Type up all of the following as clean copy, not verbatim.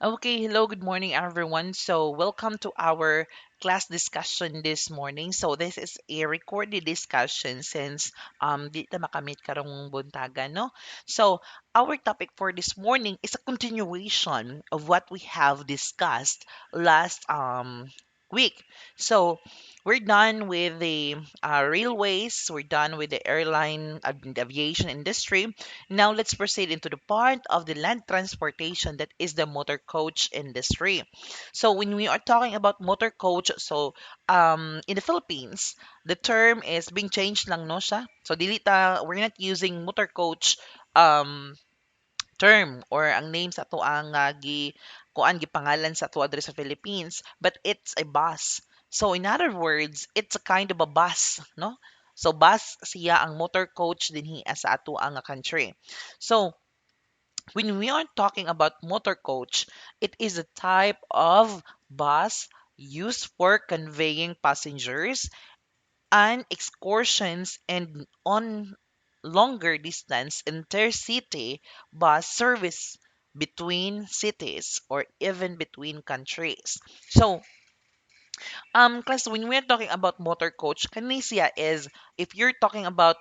Okay, hello, good morning, everyone. So, welcome to our class discussion this morning. So, this is a recorded discussion since di na makamit karong buntagan, no? So, our topic for this morning is a continuation of what we have discussed last week. So, we're done with the railways, we're done with the the aviation industry. Now let's proceed into the part of the land transportation that is the motor coach industry. So when we are talking about motor coach, so in the Philippines, the term is being changed lang no siya. So we're not using motor coach um term or ang name sa to ang gipangalan sa to address sa Philippines, but it's a bus. So in other words, it's a kind of a bus, no? So bus siya ang motor coach dinhi sa ato ang country. So when we are talking about motor coach, it is a type of bus used for conveying passengers and excursions and on longer distance intercity bus service between cities or even between countries. So class, when we're talking about motor coach, kanisiya is if you're talking about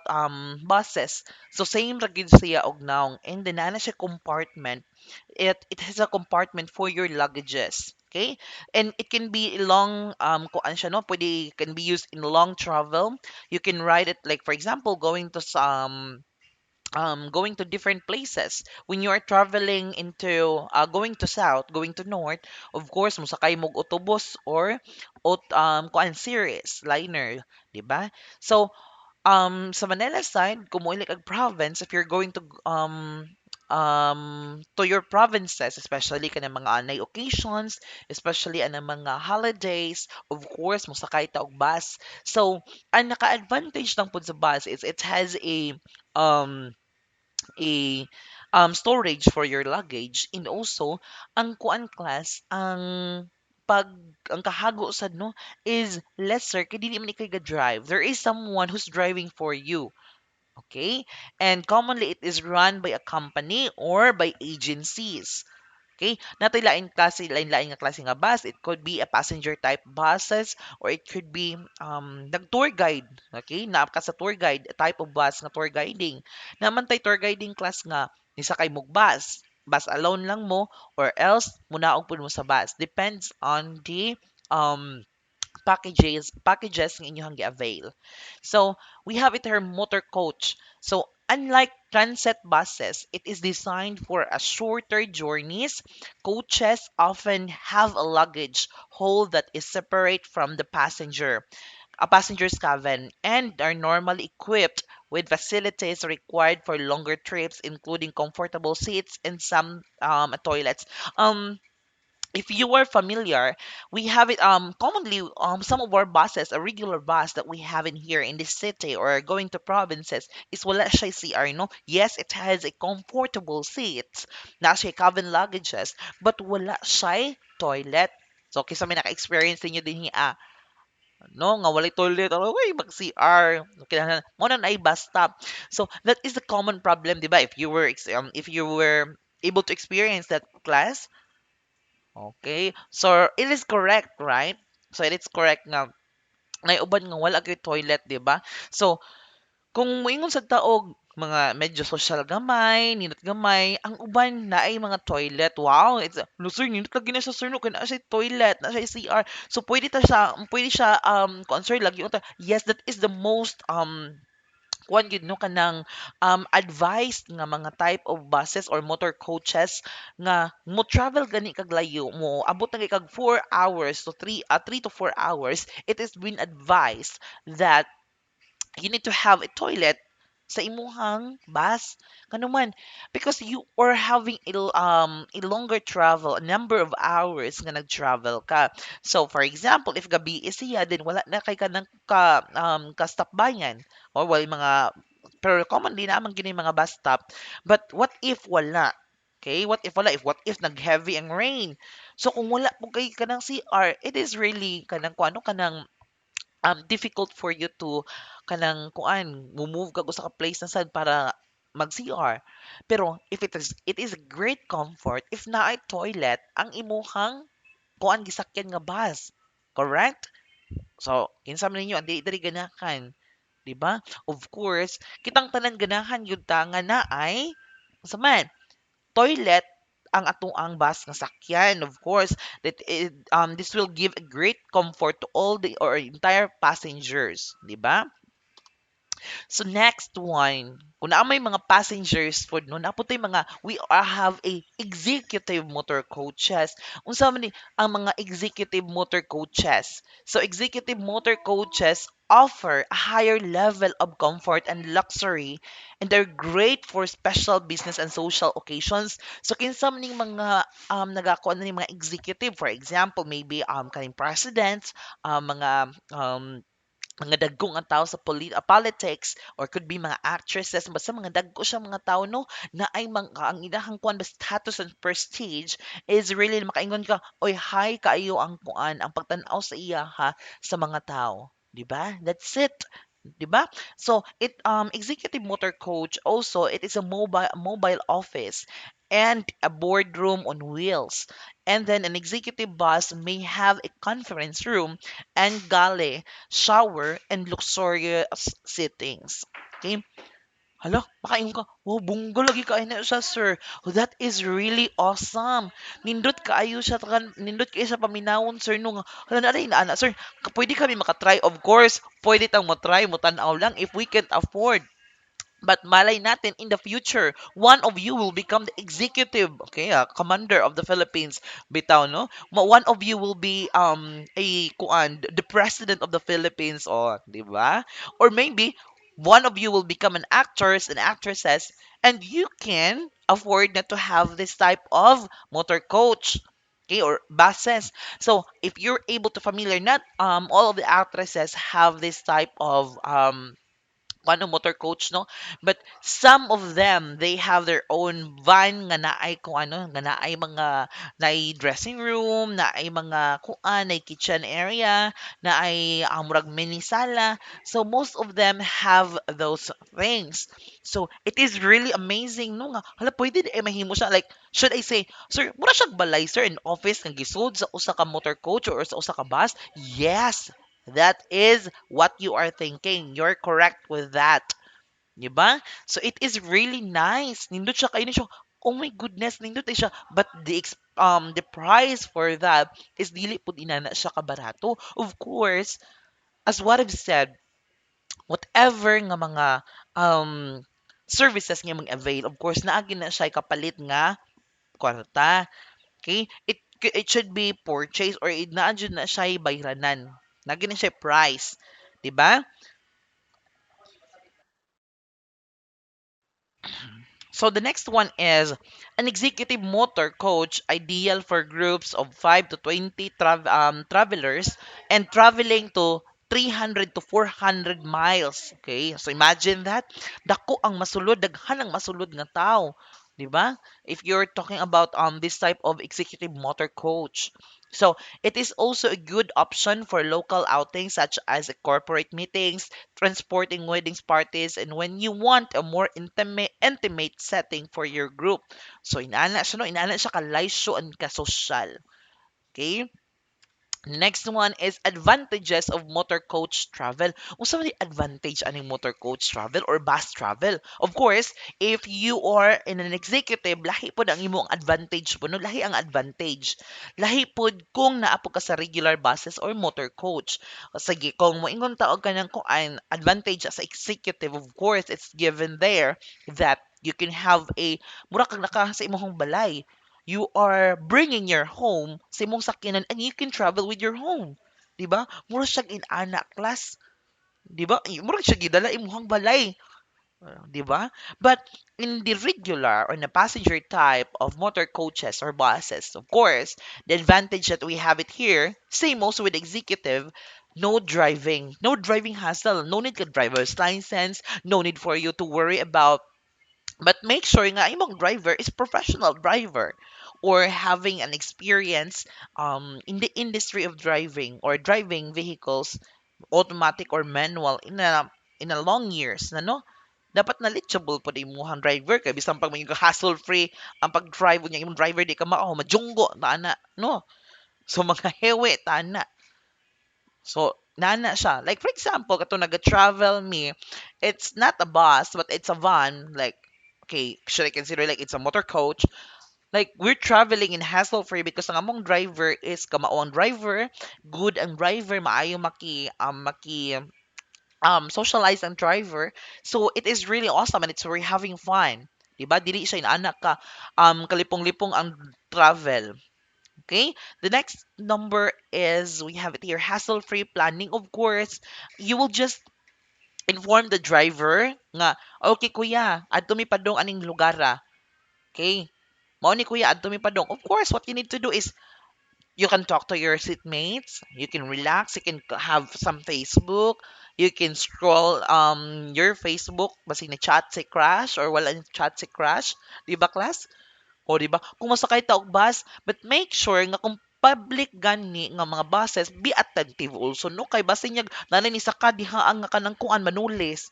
buses, so same ra gyud siya og naong, and then ana siya compartment. It has a compartment for your luggages. Okay? And it can be long kuan siya no, pwede can be used in long travel. You can ride it like for example going to different places when you are traveling into going to south, going to north. Of course musakay mo og autobus or kuan series liner, di ba? So sa Manila side, kung mo kag province, if you're going to your provinces, especially kanang mga anay occasions, especially anang mga holidays, of course, mosakay ta og bus. So, ang naka-advantage lang pud sa bus is it has um a storage for your luggage, and also ang kuan class pag ang kahago sad no is lesser kay dili man ikay ga-drive. There is someone who's driving for you. Okay? And commonly it is run by a company or by agencies. Okay? Natay lain-lain nga klase nga bus. It could be a passenger type buses or it could be nag-tour guide. Okay? Naa ka sa tour guide, a type of bus nga tour guiding. Naman tay tour guiding class nga nisakay mog bus. Bus alone lang mo or else munaog pud mo sa bus. Depends on the um packages nga inyong gi-avail. So, we have it here motor coach. So, unlike transit buses, it is designed for a shorter journeys. Coaches often have a luggage hold that is separate from a passenger's cabin, and are normally equipped with facilities required for longer trips, including comfortable seats and some toilets. Um, if you are familiar, we have it commonly some of our buses, a regular bus that we have in here in this city or going to provinces is wala siya CR, no? Yes, it has a comfortable seats, na siya cabin luggages, but wala siya toilet. So kisa may naka-experience niyo din no nga walay toilet or way mag CR kinahanglan mo na ay bus stop. So that is the common problem, di ba? If you were able to experience that class. Okay. So, it is correct, right? So, it is correct nga uban nga wala gyud toilet, 'di ba? So, kung moingon sa taog mga medyo social gamay, nindot gamay, ang uban na ay mga toilet. Wow, no sir, nindot lagi na sa sir no kana siya toilet, na siya CR. So pwede siya concern lagi unta. Yes, that is the most kuan gyud no kanang advised nga mga type of buses or motor coaches nga mo travel gani kag layo mo abot na kay kag 4 hours to 3 to 4 hours. It is been advised that you need to have a toilet sa imuhang bus kanuman because you are having a longer travel, a number of hours nga nag-travel ka. So for example, if gabi is siya then wala na kay kanang ka stop bayan or wala mga pero commonly naman gini mga bus stop. But what if wala? Okay, what if wala? What if nag-heavy ang rain? So kung wala po kay kanang CR, it is really kanang kuano kanang difficult for you to kanang kuan move ka sa ka place na sad para mag CR. Pero if it is great comfort if naay toilet ang imuhang kuan gisakyan nga bus. Correct? So, kinsa man ninyo andi diri ganahan, 'di ba? Of course, kitang tanan ganahan yun ta nga naay sa man toilet ang atoang bus nga sakyan. Of course, this will give a great comfort to all the or entire passengers, 'di ba? So next one, kung naa may mga passengers food no, naputoy mga have a executive motor coaches. Unsa man ni ang mga executive motor coaches? So executive motor coaches offer a higher level of comfort and luxury and they're great for special business and social occasions. So kinsa man ning mga nagakuan na ni mga executive, for example, maybe kaning presidents, mga dagkong ang tao sa politics or could be mga actresses basta mga dagko siya mga tao no na ay ang ilahang kuan ba status and prestige is really makaingon ka oy hi kaayo ang kuan ang pagtan-aw sa iya ha sa mga tao, di ba? That's it. 'Di ba? So it executive motor coach also it is a mobile office and a boardroom on wheels. And then an executive bus may have a conference room and galley, shower, and luxurious sittings. Okay? Hala, makaingon ka, wow, bunggo lagi kaayo na siya, sir. Oh, that is really awesome. Nindot kaayo siya, nindot kayo sa paminawon, sir, nung, hala na rin, ana, sir, pwede kami makatry. Of course, pwede tang mo-try, mo tanaw lang if we can afford. But malay natin in the future, one of you will become the executive, okay, commander of the Philippines. Bitaw, no? One of you will be the president of the Philippines, or, di ba? Or maybe one of you will become an actors and actresses, and you can afford not to have this type of motor coach. Okay, or buses. So if you're able to familiar, not all of the actresses have this type of ano motor coach no, but some of them they have their own van nga naay kung ano nga naay mga naay dressing room, naay mga kuan, naay kitchen area, naay murag mini sala. So most of them have those things. So it is really amazing no nga hala pwede di mahimo siya, like should I say sir mura siya balay sir in office nga gisud sa usa ka motor coach or sa usa ka bus. Yes, that is what you are thinking. You're correct with that. 'Di ba? So it is really nice. Nindot siya kayo siya. Oh my goodness, nindot ay siya. But the price for that is dili pud inana siya kabarato. Of course, as what I've said, whatever nga mga um services nga mga avail, of course, naagi na siya kapalit nga kwarta. Okay? It should be purchased or naadyo na siya bayranan. Nagi na siya price. 'Di ba? So the next one is an executive motor coach ideal for groups of 5 to 20 travelers and traveling to 300 to 400 miles. Okay? So imagine that. Dako ang masulod, daghan ang masulod nga tao. 'Di ba? If you're talking about this type of executive motor coach. So it is also a good option for local outings such as corporate meetings, transporting weddings parties, and when you want a more intimate setting for your group. So inaana siya no, inaana siya ka laisyo and ka social. Okay? Next one is advantages of motor coach travel. Unsa man the advantage aning motor coach travel or bus travel? Of course, if you are in an executive, lahi pod ang imong advantage po, no? Lahi ang advantage. Lahi pod kung naapo ka sa regular buses or motor coach. O sige, kung moingon taog ka ng kung ang advantage sa executive, of course, it's given there that you can have a mura kag naka sa imong balay, you are bringing your home sa imong sakyanan and you can travel with your home. 'Di ba? Mura siya in-ana class. 'Di ba? Mura siya gidala imong balay. 'Di ba? But in the regular or the passenger type of motor coaches or buses, of course, the advantage that we have it here, same also with executive, no driving hassle, no need ka driver's license, no need for you to worry about. But make sure nga imong driver is professional driver or having an experience in the industry of driving or driving vehicles, automatic or manual in a long years na no. dapat knowledgeable po di imong driver kay bisan pag may hassle free ang pag-drive niya imong driver di ka mao majunggo ta ana no. So mga hewe ta ana. So nana siya. Like for example, kato naga-travel me, it's not a bus but it's a van. Like okay, should I consider like it's a motor coach? Like we're traveling in hassle free because ang among driver is kamao ang driver, good ang driver, maayo socialize ang driver. So it is really awesome and it's we're having fun. Diba? Dili siya inaanak ka kalipong-lipong ang travel. Okay? The next number is we have it here hassle-free planning. Of course, you will just inform the driver nga okay kuya, adto mi padong aning lugar ah. Okay? Mao ni kuya adto mi padong. Of course, what you need to do is you can talk to your seatmates, you can relax, you can have some Facebook, you can scroll your Facebook basig na chat si crush or wala ni chat si crush, di ba class? O di ba? Kung masakay ta og bus, but make sure nga kung public gani nga mga buses, be attentive also no kay basin niya nanay ni saka diha ang nga kanang kuan manulis.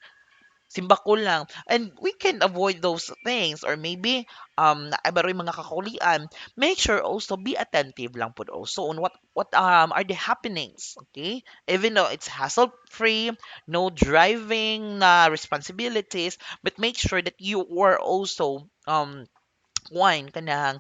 Simba ko lang. And we can avoid those things. Or maybe, naibaroy mga kakulian. Make sure also be attentive lang po also on what are the happenings. Okay? Even though it's hassle-free, no driving na responsibilities, but make sure that you are also wine kanang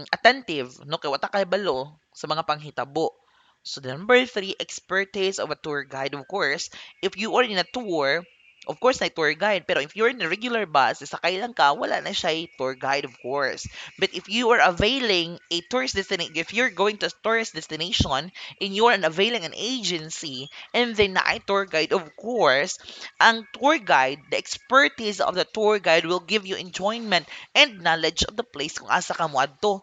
attentive no kay wata kay balo sa mga panghitabo. So the number three, expertise of a tour guide. Of course, if you are in a tour, of course na tour guide. Pero if you're in a regular bus, sakay lang ka, wala na siya tour guide, of course. But if you are availing a tourist destination, if you're going to a tourist destination and you are availing an agency, and then na ay tour guide, of course, ang tour guide, the expertise of the tour guide will give you enjoyment and knowledge of the place kung asa ka mo adto.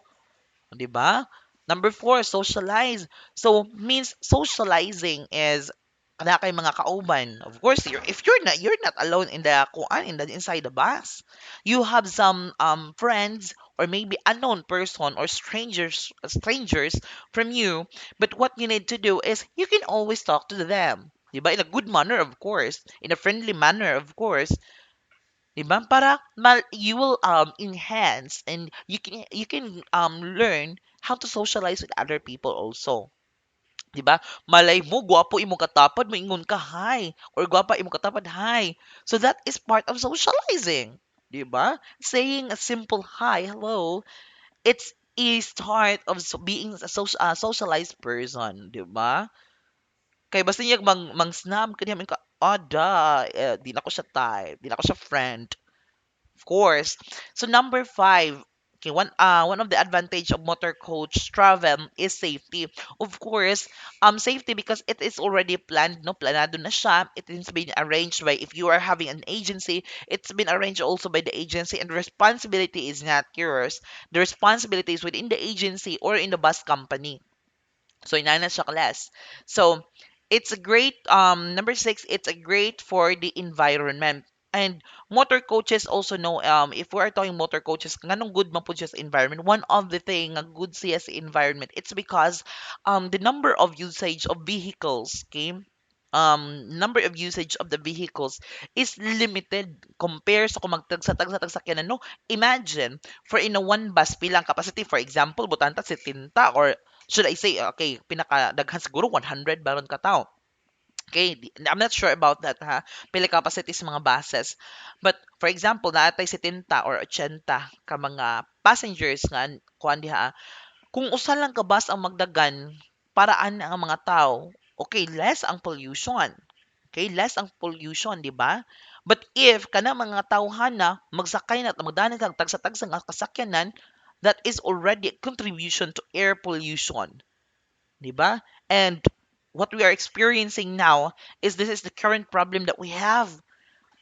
'Di ba? Number four, socialize. So, means socializing is kana kay mga kauban. Of course, if you're not alone in the kuan in the inside the bus. You have some friends or maybe unknown person or strangers from you. But what you need to do is you can always talk to them. 'Di ba? In a good manner, of course. In a friendly manner, of course. 'Di ba? Para you will enhance and you can learn how to socialize with other people also. 'Di ba? Malay mo gwapo imong katapad moingon ka hi or gwapa imong katapad hi. So that is part of socializing. 'Di ba? Saying a simple hi, hello, it's a start of being a socialized person, 'di ba? Kay basta niya mang snap kaniya ka di na ko siya type, di na ko siya friend. Of course. So number five, okay, one of the advantage of motor coach travel is safety. Of course, safety because it is already planned, no, planado na siya. It has been arranged by if you are having an agency, it's been arranged also by the agency, and the responsibility is not yours. The responsibility is within the agency or in the bus company. So inana siya class. So it's a great number six, it's a great for the environment. And motor coaches also know if we are talking motor coaches nganong good man pud siya sa environment. One of the thing nga good siya sa environment, it's because the number of usage of vehicles, okay? Number of usage of the vehicles is limited compared sa kung magtagsa-tagsa sakyanan, no? Imagine, for in a one bus, pilang capacity, for example, butanta si Tinta or should I say, okay, pinakadaghan siguro 100 baron ka tao. Okay, I'm not sure about that ha. Pila capacity sa mga buses. But for example, naatay 70 or 80 ka mga passengers nga kuan diha. Kung usa lang ka bus ang magdagan, paraan ang mga tao. Okay, less ang pollution. Okay, less ang pollution, di ba? But if kana mga tawhana magsakay na magdaan kag tagsa-tagsa nga kasakyanan, that is already a contribution to air pollution. 'Di ba? And what we are experiencing now is this is the current problem that we have.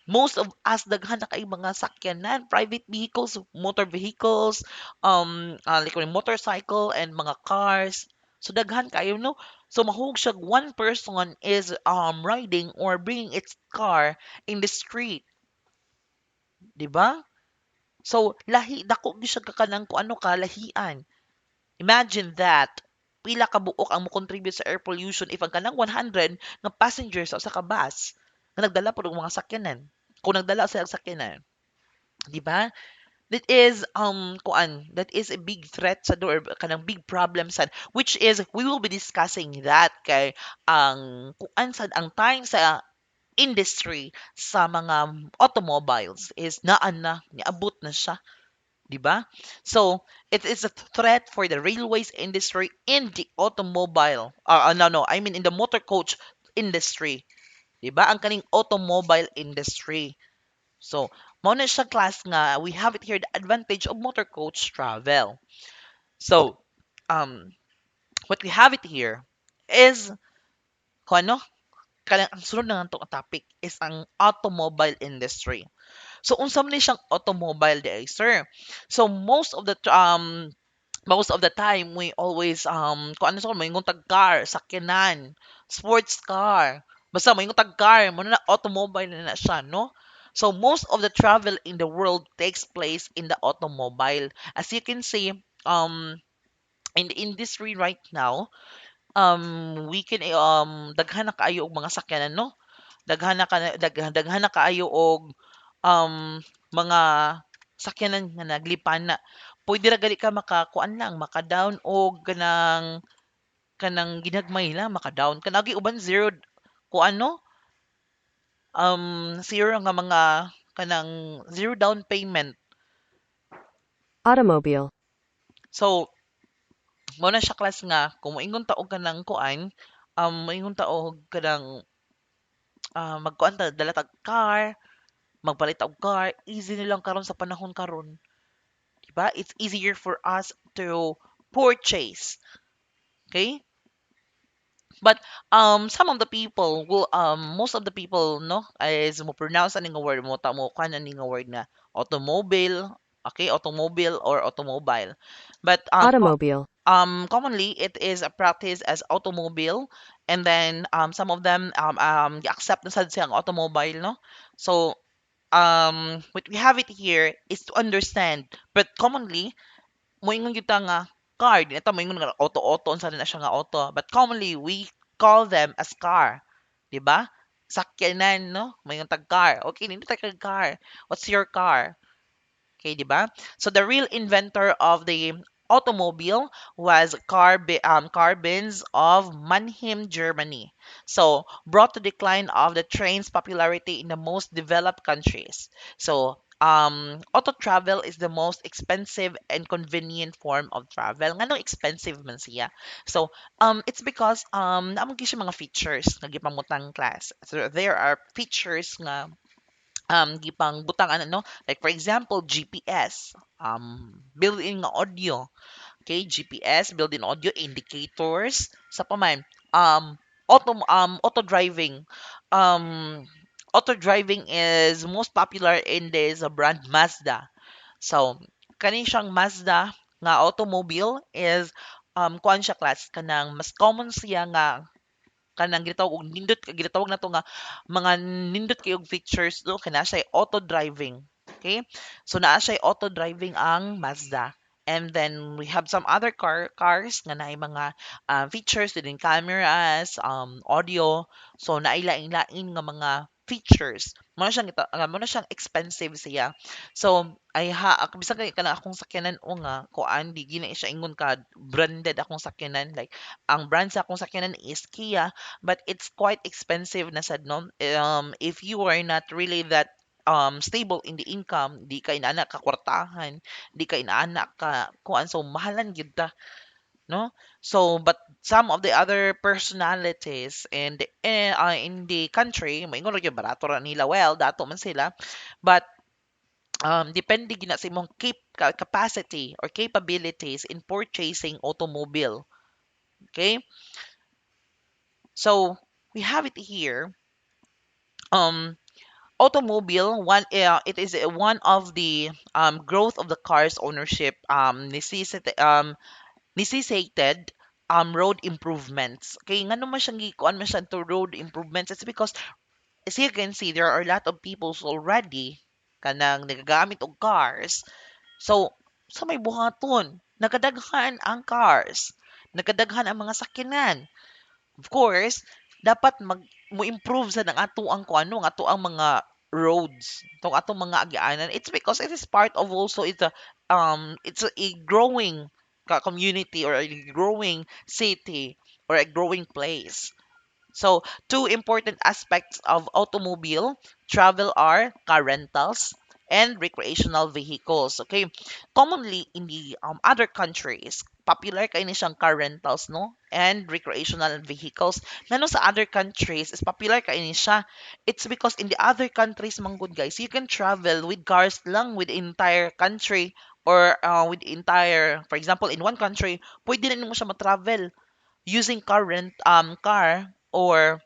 Most of us daghan na kay mga sakyanan, private vehicles, motor vehicles, like motorcycle and mga cars. So daghan kayo no. So mahug siya one person is riding or bringing its car in the street, 'di ba? So lahi dako gyud siya ka kanang kung ano ka lahian. Imagine that. Pila ka buok ang mo-contribute sa air pollution if ang kanang 100 nga passengers sa usa ka bus nga nagdala pod og mga sakyanan. kung nagdala sila sa sakyanan, di ba? That is a big threat sa door, kanang big problem sad, which is we will be discussing that kay ang kuan sad ang time sa industry sa mga automobiles is naan na niabot na siya, di ba? So it is a threat for the railways industry in the automobile, no, I mean in the motor coach industry, di ba? Ang kaning automobile industry. So, mao na siya class nga we have it here the advantage of motor coach travel. So, um, what we have it here is kung ano, kanang ang sunod na nga topic is ang automobile industry. So, unsa man ni siyang automobile day, sir? So, most of the time we always kung ano sa moingon tag car, sakyanan, sports car. Basta moingon tag car, mo na automobile na siya, no? So most of the travel in the world takes place in the automobile. As you can see, in the industry right now, we can daghan na kaayo og mga sakyanan, no? Daghan na kaayo og mga sakyanan nga naglipan na. Pwede ra gali ka makakuan lang, maka-down og kanang ginagmay lang, maka-down. Kanagi uban zero kuan no? Zero nga mga kanang zero down payment. Automobile. So, mo na siya class nga kung moingon ta og kanang kuan, moingon ta og kanang magkuan ta dala tag car, magpalit og car, easy na lang karon sa panahon karon. Diba? It's easier for us to purchase. Okay? But some of the people will most of the people no is mo pronounce ani nga word mo ta mo kan ani nga word na automobile, okay, automobile or automobile. But Automobile. commonly it is a practice as automobile, and then some of them accept na sad siyang automobile, no? So what we have it here is to understand, but commonly moingon gyud ta nga car, di na ta moingon nga auto unsa na siya nga auto, but commonly we call them as car, di ba? Sakyanan, no? Moingon tag car. Okay, hindi ta kag car. What's your car? Okay, di ba? So the real inventor of the automobile was Carl Benz of Mannheim, Germany. So brought to decline of the train's popularity in the most developed countries. So auto travel is the most expensive and convenient form of travel. Nga expensive man siya. So it's because naamang siya mga features nga gipamutang class. So there are features nga gipang butang ano, like for example GPS, built-in nga audio, okay, GPS, built-in audio, indicators sa paman, auto driving, um auto driving is most popular in this brand Mazda. So kani siyang Mazda nga automobile is kuan siya class kanang mas common siya nga kanang ginatawag og nindot, ginatawag nato nga mga nindot kay og features do kana siya auto driving. Okay? So naa siya auto driving ang Mazda. And then we have some other cars nga naay mga features din cameras, audio. So naay lain-lain nga mga features. Mo na siyang expensive siya. So ay bisan kay kana akong sakyanan o nga kuan di gina siya ingon ka branded akong sakyanan, like ang brand sa akong sakyanan is Kia, but it's quite expensive na sad, no? If you are not really that stable in the income, di ka inaana ka kwartahan, di ka inaana ka kuan, so mahalan gyud ta, no? So but some of the other personalities in the country maingon ra gyud barato ra nila, well dato man sila, but depende gina sa imong capacity or capabilities in purchasing automobile. Okay? So we have it here. Automobile it is one of the growth of the car's ownership necessitated road improvements. Okay, nga naman siyang gikuan man siya to road improvements. It's because as you can see there are a lot of peoples already kanang nagagamit og cars. So sa may buhaton nakadaghan ang cars, nakadaghan ang mga sakyanan. Of course, dapat mo improve sa ang ato ang kuano, ang ato ang mga roads tong atong mga agianan. It's because it is part of also it's a growing community or a growing city or a growing place. So, two important aspects of automobile travel are car rentals and recreational vehicles. Okay, commonly in the other countries, popular kay ni siyang car rentals, no? And recreational vehicles. Ngano sa other countries is popular kay ni siya. It's because in the other countries, manggod guys, you can travel with cars lang with the entire country or with the entire, for example, in one country, pwede na mo siya matravel using car or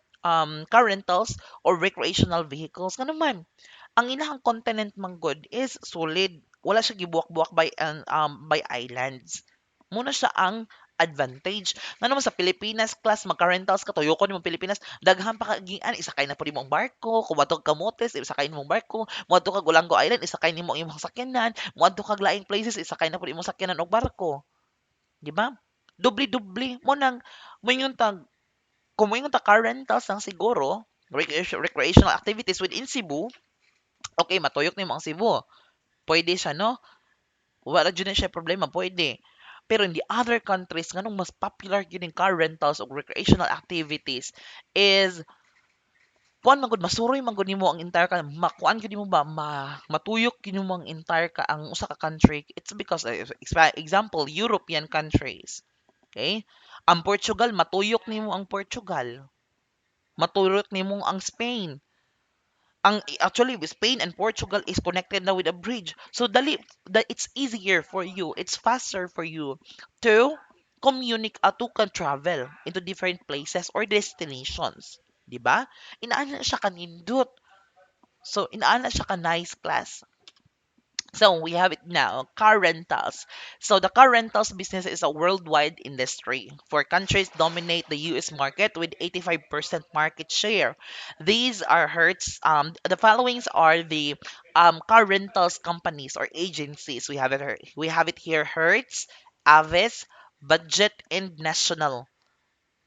car rentals or recreational vehicles nga naman ang ilahang continent man good is solid, wala siya gibuwak-buwak by islands. Muna siya ang advantage nga naman sa Pilipinas class magka-rentals ka tuyo ko ni Pilipinas daghan pa kagian isakay na pud imong barko kumadtog ka Motes isakay nimong barko moadto ka Gulango Island isakay nimo ang imong sakyanan moadto ka laing places isakay na pud imong sakyanan og barko. Di ba? Dubli-dubli mo nang moingon tag kung moingon ta car rentals lang siguro, recreational activities within Cebu, okay, matuyok nimo ang Cebu. Pwede siya, no? Wala jud na siya problema, pwede. Pero in the other countries, nganong mas popular gyud yung car rentals o recreational activities is kuan man gud masuroy man gud nimo ang entire ka makuan gyud nimo ba matuyok gyud nimo ang entire ka ang usa ka country. It's because example European countries. Okay? Ang Portugal, matuyok nimo ang Portugal. Matuyok nimo ang Spain. Actually Spain and Portugal is connected now with a bridge. So that it's easier for you, it's faster for you to to can travel into different places or destinations. 'Di ba? Inaana siya kanindot. So inaana siya ka nice class. So we have it now, car rentals. So the car rentals business is a worldwide industry. For countries dominate the US market with 85% market share. These are Hertz. The followings are the car rentals companies or agencies. We have it here Hertz, Avis, Budget, and National.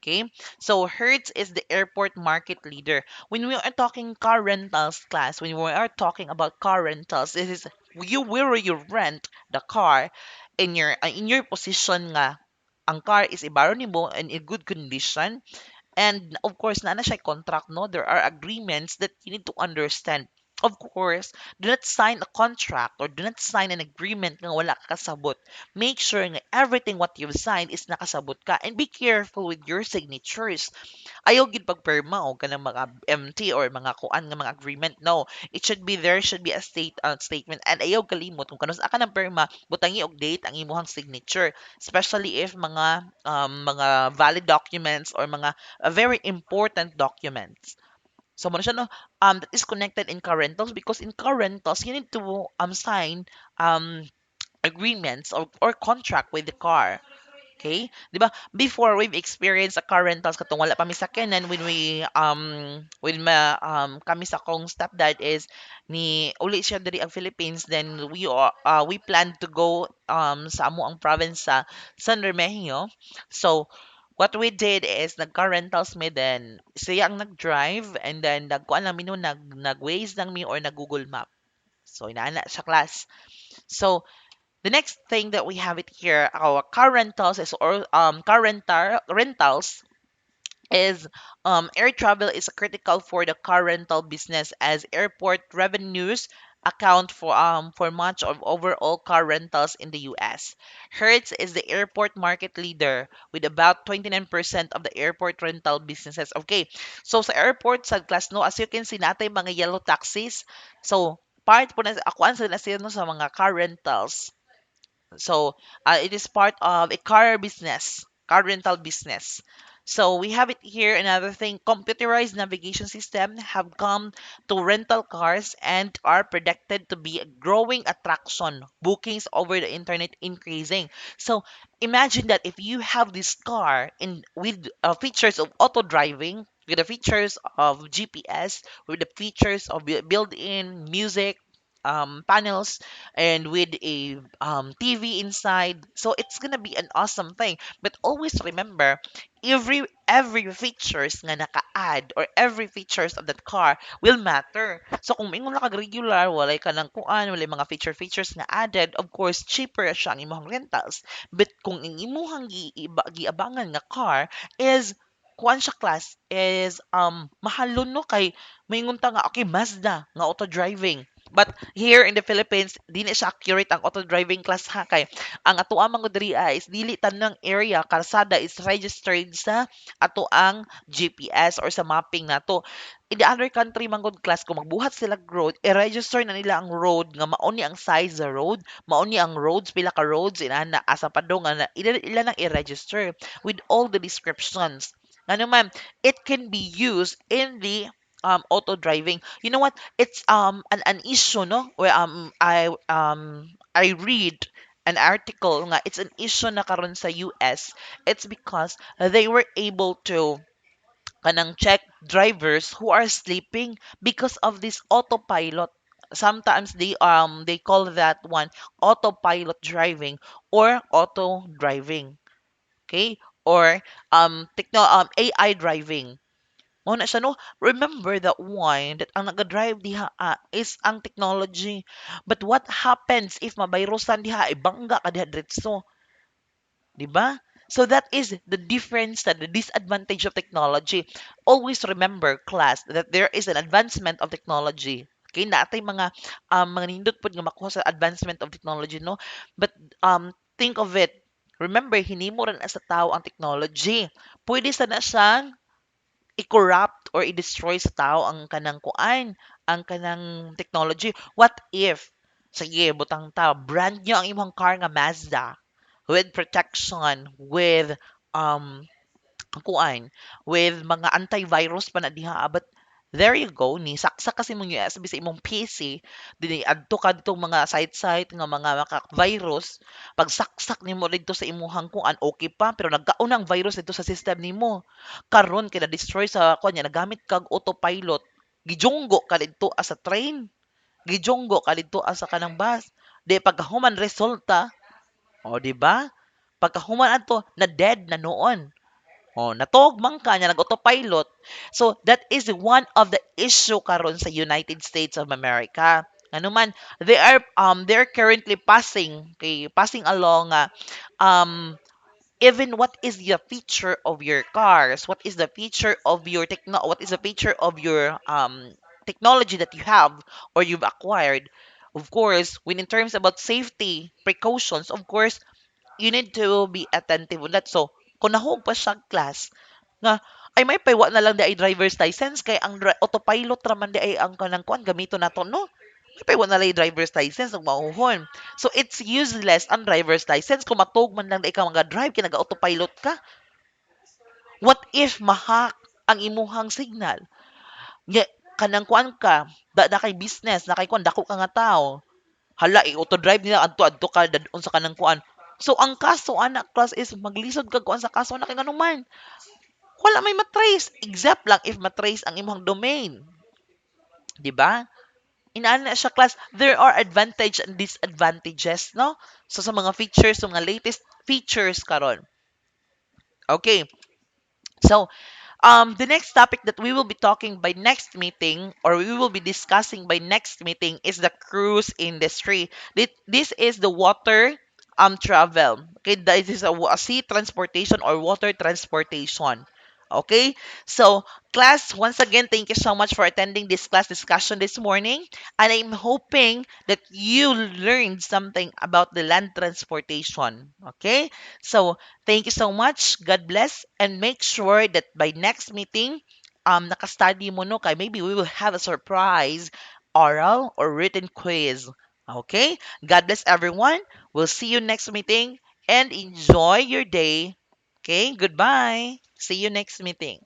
Okay, so Hertz is the airport market leader. When we are talking car rentals class, when we are talking about car rentals, this is you where you rent the car in your position nga ang car is ibaro nimo and in good condition. And of course, na siya contract, no? There are agreements that you need to understand. Of course, do not sign a contract or do not sign an agreement nga wala ka kasabot. Make sure nga everything what you've signed is nakasabot ka. And be careful with your signatures. Ayaw gid pagpirma o kanang mga MT or mga kuan nga mga agreement. No, it should be there should be a statement and ayaw kalimot kung kanus aka ng pirma butangi og date ang imuhang signature, especially if mga valid documents or mga very important documents. So mo na siya no that is connected in car rentals because in car rentals you need to sign um agreements or contract with the car. Okay? 'Di ba? Before we've experienced a car rentals katong wala pa mi sakyanan when kami sa kong stepdad is ni uli siya diri ang Philippines then we plan to go sa amo ang province sa San Remigio. So what we did is nag-car rentals mi then siya ang nag-drive and then nagkuan lang mi no nag-Waze lang mi or nag-Google Map. So inaana sa class. So the next thing that we have it here, our car rentals is or rentals is air travel is critical for the car rental business as airport revenues account for much of overall car rentals in the US. Hertz is the airport market leader with about 29% of the airport rental businesses. Okay. So sa airport sa class no as you can see natay mga yellow taxis. So part po na ako na sila no sa mga car rentals. So it is part of a car business, car rental business. So we have it here. Another thing, computerized navigation system have come to rental cars and are predicted to be a growing attraction. Bookings over the internet increasing. So imagine that if you have this car in with features of auto driving, with the features of GPS, with the features of built-in music, panels and with a TV inside. So it's gonna be an awesome thing. But always remember, every features nga naka-add or every features of that car will matter. So kung mingon lang kag regular, walay ka ng kuan, walay mga features nga added, of course cheaper siya ang imong rentals. But kung ang imong giabangan nga car is kuan siya class is mahalon no kay maingon ta nga okay Mazda nga auto driving. But here in the Philippines, di na siya accurate ang auto driving class ha kay ang ato ang mga diri is dili tanang area kalsada is registered sa ato ang GPS or sa mapping nato. In the other country manggod class kung magbuhat sila road, i-register na nila ang road nga mao ni ang size sa road, mao ni ang roads pila ka roads inana asa pa do nga ila nang i-register with all the descriptions. Ano man, it can be used in the auto driving. You know what? It's an issue no where I read an article nga it's an issue na karon sa US. It's because they were able to kanang check drivers who are sleeping because of this autopilot. Sometimes they call that one autopilot driving or auto driving. Okay? Or AI driving. Mao na siya no. Remember that one that ang naga-drive diha is ang technology. But what happens if mabayrosan diha ibangga ka diha diretso, 'di ba? So that is the difference, that the disadvantage of technology. Always remember class that there is an advancement of technology. Okay, natay mga nindot pud nga makuha sa advancement of technology no. But think of it. Remember hinimo ra na sa tao ang technology. Pwede sa na siyang i-corrupt or i-destroy sa tao ang kanang kuan, ang kanang technology. What if, sige, butang tao, brand new ang imong car nga Mazda with protection, with um kuan, with mga antivirus pa na diha. But there you go, ni saksa kasi mong USB sa imong PC, dinhi adto ka ditong mga site-site nga mga virus, pag saksak nimo dito sa imong kuan, okay pa, pero nagkaunang virus dito sa system nimo. Karon kay na-destroy sa kuan niya, nagamit kag autopilot. Gijunggo ka dito as a train, gijunggo ka dito as a kanang bus. Di pagkahuman resulta, o di ba? Pagkahuman adto na dead na noon. Oh, natugmang ka niya nag-autopilot. So that is one of the issue karon sa United States of America. Ano man, they're currently passing along even what is the feature of your cars, what is the feature of your what is the feature of your technology that you have or you've acquired. Of course, when in terms about safety precautions, of course, you need to be attentive on that. So, kung nahog pa siya class, nga, ay may paywa na lang di ay driver's license, kay ang autopilot raman di ay ang kanang kuan gamito nato, no? May paywa na lang yung driver's license, ug mauhon. So, it's useless ang driver's license kung matug man lang di ka mga drive, kaya nag-autopilot ka. What if mahak ang imuhang signal? Nga, kanang kuan ka, da kay business, na kay kuan, dako ka nga tao. Hala, i-auto drive nila adto ka dadon sa kanang kuan. So ang kaso anak class is maglisod ka kuan sa kaso na kay nganuman. Wala may matrace except lang if matrace ang imong domain, 'di ba? Inaana siya class, there are advantage and disadvantages, no? So sa mga features, sa mga latest features karon. Okay. So the next topic that we will be talking by next meeting or we will be discussing by next meeting is the cruise industry. This is the water travel. Okay, this is a sea transportation or water transportation. Okay, so class, once again, thank you so much for attending this class discussion this morning. And I'm hoping that you learned something about the land transportation. Okay, so thank you so much. God bless. And make sure that by next meeting, nakastudy mo no kay maybe we will have a surprise oral or written quiz. Okay? God bless everyone. We'll see you next meeting and enjoy your day. Okay? Goodbye. See you next meeting.